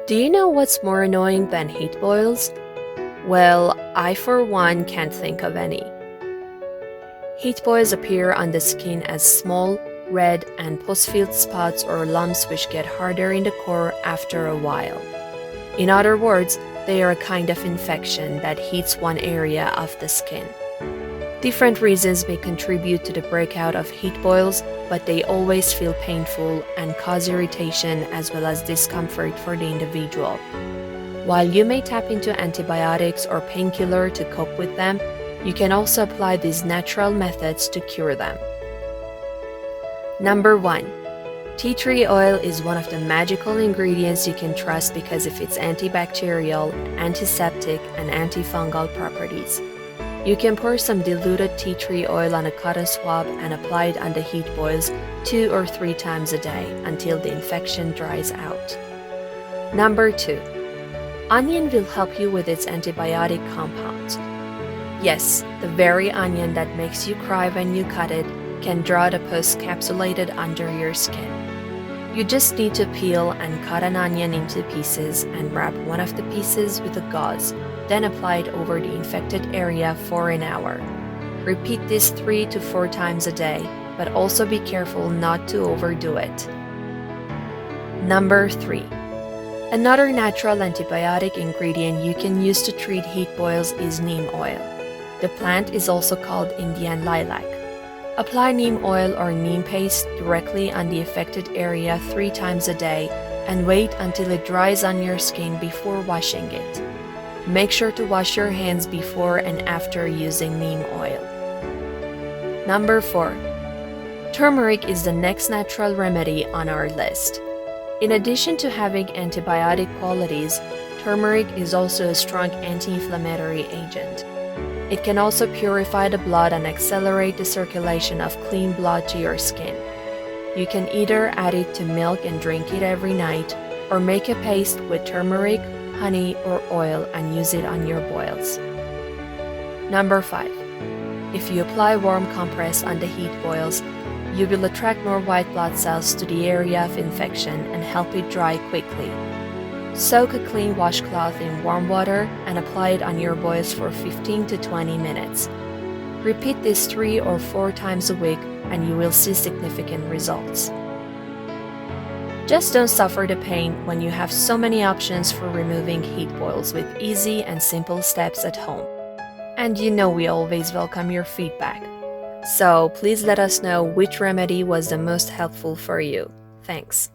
Do you know what's more annoying than heat boils? Well, I for one can't think of any. Heat boils appear on the skin as small, red, and pus-filled spots or lumps which get harder in the core after a while. In other words, they are a kind of infection that hits one area of the skin. Different reasons may contribute to the breakout of heat boils, but they always feel painful and cause irritation as well as discomfort for the individual. While you may tap into antibiotics or painkiller to cope with them, you can also apply these natural methods to cure them. Number 1. Tea tree oil is one of the magical ingredients you can trust because of its antibacterial, antiseptic, and antifungal properties. You can pour some diluted tea tree oil on a cotton swab and apply it on the heat boils 2 or 3 times a day until the infection dries out. Number 2. Onion will help you with its antibiotic compounds. Yes, the very onion that makes you cry when you cut it can draw the pus capsulated under your skin. You just need to peel and cut an onion into pieces and wrap one of the pieces with a gauze, then apply it over the infected area for an hour. Repeat this 3 to 4 times a day, but also be careful not to overdo it. Number 3. Another natural antibiotic ingredient you can use to treat heat boils is neem oil. The plant is also called Indian lilac. Apply neem oil or neem paste directly on the affected area 3 times a day and wait until it dries on your skin before washing it. Make sure to wash your hands before and after using neem oil. Number 4. Turmeric is the next natural remedy on our list. In addition to having antibiotic qualities, turmeric is also a strong anti-inflammatory agent. It can also purify the blood and accelerate the circulation of clean blood to your skin. You can either add it to milk and drink it every night, or make a paste with turmeric, honey, or oil and use it on your boils. Number 5. If you apply warm compress on the heat boils, you will attract more white blood cells to the area of infection and help it dry quickly. Soak a clean washcloth in warm water and apply it on your boils for 15 to 20 minutes. Repeat this 3 or 4 times a week and you will see significant results. Just don't suffer the pain when you have so many options for removing heat boils with easy and simple steps at home. And you know we always welcome your feedback. So please let us know which remedy was the most helpful for you. Thanks.